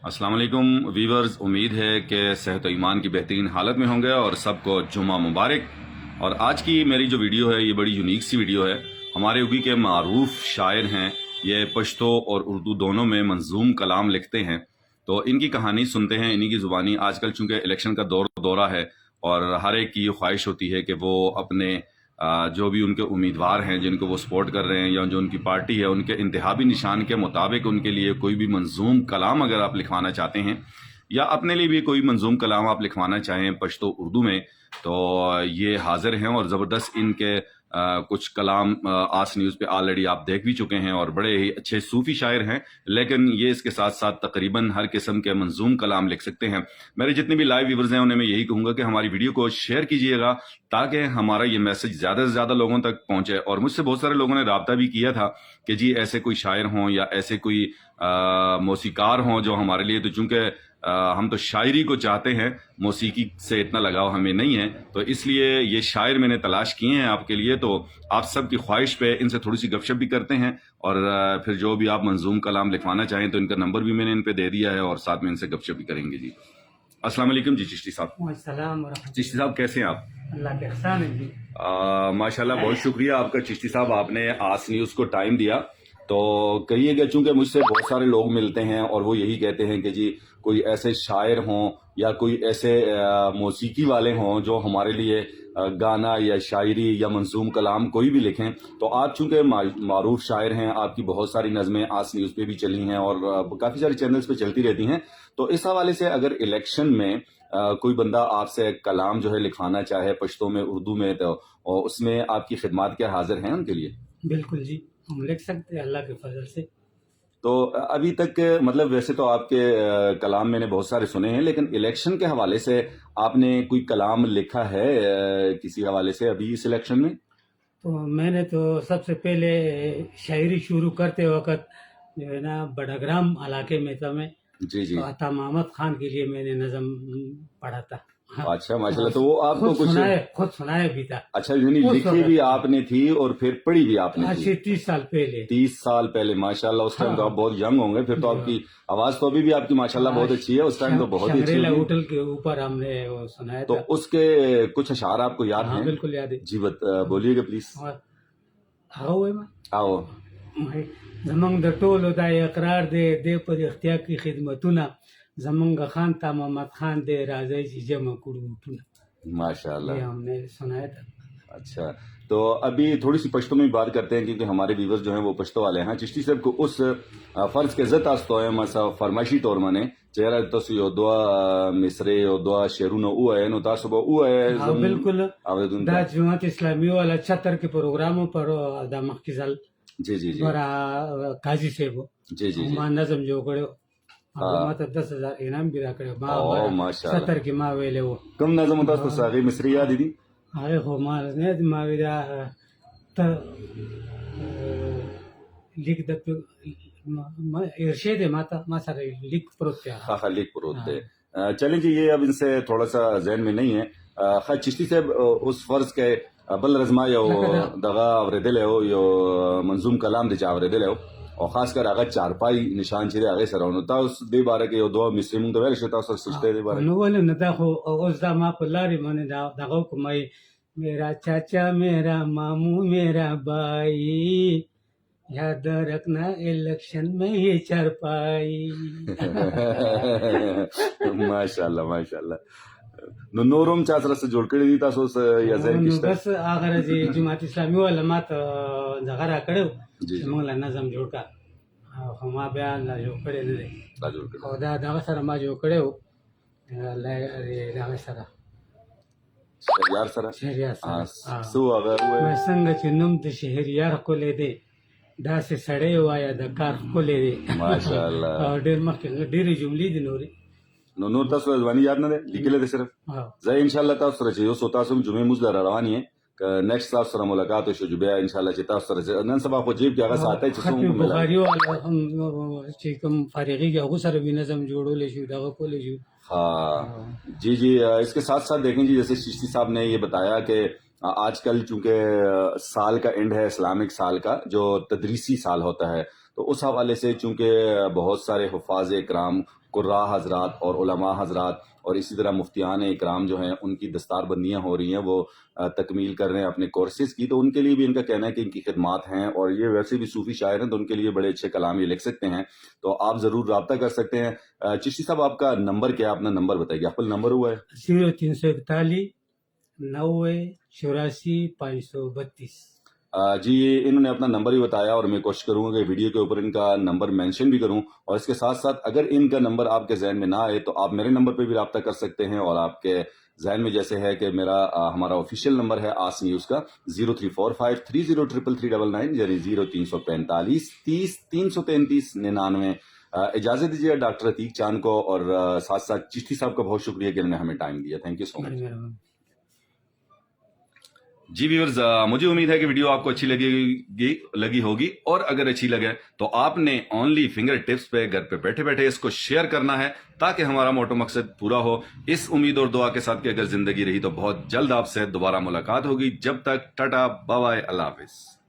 السلام علیکم ویورز، امید ہے کہ صحت و ایمان کی بہترین حالت میں ہوں گے اور سب کو جمعہ مبارک۔ اور آج کی میری جو ویڈیو ہے یہ بڑی یونیک سی ویڈیو ہے۔ ہمارے اوگی کے معروف شاعر ہیں، یہ پشتو اور اردو دونوں میں منظوم کلام لکھتے ہیں، تو ان کی کہانی سنتے ہیں انہی کی زبانی۔ آج کل چونکہ الیکشن کا دورہ ہے اور ہر ایک کی یہ خواہش ہوتی ہے کہ وہ اپنے جو بھی ان کے امیدوار ہیں جن کو وہ سپورٹ کر رہے ہیں یا جو ان کی پارٹی ہے ان کے انتخابی نشان کے مطابق ان کے لیے کوئی بھی منظوم کلام اگر آپ لکھوانا چاہتے ہیں یا اپنے لیے بھی کوئی منظوم کلام آپ لکھوانا چاہیں پشتو اردو میں، تو یہ حاضر ہیں اور زبردست ان کے کچھ کلام آس نیوز پہ آلریڈی آپ دیکھ بھی چکے ہیں اور بڑے ہی اچھے صوفی شاعر ہیں، لیکن یہ اس کے ساتھ ساتھ تقریباً ہر قسم کے منظوم کلام لکھ سکتے ہیں۔ میرے جتنے بھی لائیو ویورز ہیں انہیں میں یہی کہوں گا کہ ہماری ویڈیو کو شیئر کیجئے گا تاکہ ہمارا یہ میسج زیادہ سے زیادہ لوگوں تک پہنچے۔ اور مجھ سے بہت سارے لوگوں نے رابطہ بھی کیا تھا کہ جی ایسے کوئی شاعر ہوں یا ایسے کوئی موسیقار ہوں جو ہمارے لیے، تو چونکہ ہم تو شاعری کو چاہتے ہیں، موسیقی سے اتنا لگاؤ ہمیں نہیں ہے، تو اس لیے یہ شاعر میں نے تلاش کیے ہیں آپ کے لیے۔ تو آپ سب کی خواہش پہ ان سے تھوڑی سی گپ شپ بھی کرتے ہیں اور پھر جو بھی آپ منظوم کلام لکھوانا چاہیں تو ان کا نمبر بھی میں نے ان پہ دے دیا ہے اور ساتھ میں ان سے گپ شپ بھی کریں گے۔ جی السلام علیکم جی چشتی صاحب۔ السلام ورحمۃ چشتی صاحب کیسے ہیں آپ؟ اللہ کے احسان ہے جی۔ ماشاءاللہ بہت شکریہ آپ کا چشتی صاحب، آپ نے آس نیوز کو ٹائم دیا۔ تو کہیے گا چونکہ مجھ سے بہت سارے لوگ ملتے ہیں اور وہ یہی کہتے ہیں کہ جی کوئی ایسے شاعر ہوں یا کوئی ایسے موسیقی والے ہوں جو ہمارے لیے گانا یا شاعری یا منظوم کلام کوئی بھی لکھیں۔ تو آپ چونکہ معروف شاعر ہیں، آپ کی بہت ساری نظمیں آس نیوز پہ بھی چلی ہیں اور کافی سارے چینلز پہ چلتی رہتی ہیں، تو اس حوالے سے اگر الیکشن میں کوئی بندہ آپ سے کلام جو ہے لکھوانا چاہے پشتو میں اردو میں، تو اس میں آپ کی خدمات کیا حاضر ہیں ان کے لیے؟ بالکل جی، ہم لکھ سکتے ہیں اللہ کے فضل سے۔ تو ابھی تک مطلب ویسے تو آپ کے کلام میں نے بہت سارے سنے ہیں، لیکن الیکشن کے حوالے سے آپ نے کوئی کلام لکھا ہے کسی حوالے سے ابھی اس الیکشن میں؟ تو میں نے تو سب سے پہلے شاعری شروع کرتے وقت جو ہے نا بڑگرام علاقے میں تھا میں، جی جی، تو عطا محمد خان کے لیے میں نے نظم پڑھا تھا۔ اچھا ماشاءاللہ، تو وہ آپ کو کچھ خود سنایا بھی تھا۔ اچھا، یعنی لکھی بھی آپ نے تھی اور پھر پڑھی بھی آپ نے آج تھی؟ سے 30 سال پہلے۔ 30 سال پہلے، ماشاءاللہ اس ٹائم تو آپ بہت ینگ ہوں گے، پھر تو آپ کی آواز تو ابھی بھی آپ کی ماشاءاللہ بہت اچھی ہے، اس ٹائم تو بہت ہی اچھی شنگریلا ہوگی۔ ہوٹل کے اوپر ہم نے وہ سنایا تو تھا۔ اس کے کچھ اشعار آپ کو یاد ہیں؟ بالکل یاد ہے جی بولیے گا پلیز۔ آؤ۔ زمنګ د ټولو دا اقرار دی په اختیار کې خدمتونه، زمنګ خان تا محمد خان دی راځي چې جمع کړو ټول۔ ماشاءاللہ، یہ ہم نے سنایا تھا۔ اچھا، تو ابھی تھوڑی سی پشتو میں بات کرتے ہیں کیونکہ ہمارے ویورز جو ہیں وہ پشتو والے ہیں۔ چشتی صاحب کو اس فرض کے زت آستو ہے مسا فرمائشی طور مانے چہرہ تاسو یو دوا مصرے یو دوا شعرونه اوه نو تاسو به اوه بالکل دا جماعت اسلامی والا 76 کے پروگراموں پر دا مخکزل جی جی جی برا قاضی صاحب جی جی ما نظم جو کړو، ما ته 10,000 انعام بھی را کړو، ما 70 کې ما ویلې وو۔ کم نظم تاسو ساغي مصری یاد دي؟ هغه خو ما نه ما ویلا ته لیک د ارشاد ما سره لیک پروت دی۔ ہاں لیک پروت ہے۔ چلیں جی، یہ اب ان سے تھوڑا سا ذہن میں نہیں ہے۔ خیر چشتی صاحب اس فرض کے بل رزما یو دغه اوریدل یو منظوم کلام دی چا اوریدل او خاص کر هغه چارپای نشان چې هغه سره نو تاسو دې باره کې یو دوه مصری مونږ ته ویل شو، تاسو سچته دې باره نو ولې نه دا خو اوس دا ما په لارې باندې دغه کومای میرا چاچا میرا مامو میرا بھائی یاد رکھنا الیکشن میں یہ چارپائی۔ ماشاءاللہ ماشاءاللہ۔ نو نورم چا سره جوړ کړی دي تاسو یا ځای کېشته؟ بس هغه چې جماعت اسلامي والا ما ته دغه را کړو جی چې موږ له نظم جوړ کا، خو ما بیا نه جوړ کړی نه دی، دا جوړ کړی او دا دغه سره ما جوړ کړی و دغه سره شهریار سره شهریار سره۔ سو هغه ما څنګه چې نوم د شهریار ښکلی دی داسې سړی وایه د کار ښکلی دی۔ ماشاءالله، ډېر مخکې ډېرې جملې دي نورې۔ نو نور تاسو ځواني یاد نه ده لیکل دي صرف؟ زه ان شاء الله تاسو سره چې یو سو تاسو جمعې موږ لره روان یې ک نیکسټ تاسو سره ملاقات وشو بیا ان شاء الله چې تاسو سره نن سبا خو جیب کې هغه ساته چې څومره ختم بخاری والا هم چې کوم فارغي هغه سره بھی نظم جوړول شي دغه کول شي۔ ہاں جی جی، اس کے ساتھ ساتھ دیکھیں جی جیسے چشتی صاحب نے یہ بتایا کہ آج کل چونکہ سال کا اینڈ ہے اسلامک سال کا جو تدریسی سال ہوتا ہے، تو اس حوالے سے چونکہ بہت سارے حفاظ اکرام، قراء حضرات اور علماء حضرات اور اسی طرح مفتیان اکرام جو ہیں ان کی دستار بندیاں ہو رہی ہیں، وہ تکمیل کر رہے ہیں اپنے کورسز کی، تو ان کے لیے بھی ان کا کہنا ہے کہ ان کی خدمات ہیں، اور یہ ویسے بھی صوفی شاعر ہیں تو ان کے لیے بڑے اچھے کلام یہ لکھ سکتے ہیں، تو آپ ضرور رابطہ کر سکتے ہیں۔ چشتی صاحب آپ کا نمبر کیا ہے؟ اپنا نمبر بتائیے، آپ کا نمبر ہوا ہے 0341 90 84 532۔ جی انہوں نے اپنا نمبر ہی بتایا، اور میں کوشش کروں گا کہ ویڈیو کے اوپر ان کا نمبر مینشن بھی کروں، اور اس کے ساتھ ساتھ اگر ان کا نمبر آپ کے ذہن میں نہ آئے تو آپ میرے نمبر پہ بھی رابطہ کر سکتے ہیں، اور آپ کے ذہن میں جیسے ہے کہ ہمارا آفیشیل نمبر ہے آس نیوز کا 0345 303399، یعنی 0345 30 333 99۔ اجازت دیجیے ڈاکٹر عتیق چاند کو، اور ساتھ ساتھ چشتی صاحب کا بہت شکریہ کہ انہوں نے ہمیں ٹائم دیا، تھینک یو سو مچ۔ جی ویورز، مجھے امید ہے کہ ویڈیو آپ کو اچھی لگی ہوگی، اور اگر اچھی لگے تو آپ نے اونلی فنگر ٹپس پہ گھر پہ بیٹھے بیٹھے اس کو شیئر کرنا ہے، تاکہ ہمارا موٹو مقصد پورا ہو، اس امید اور دعا کے ساتھ کہ اگر زندگی رہی تو بہت جلد آپ سے دوبارہ ملاقات ہوگی۔ جب تک ٹاٹا، بائے بائے، اللہ حافظ۔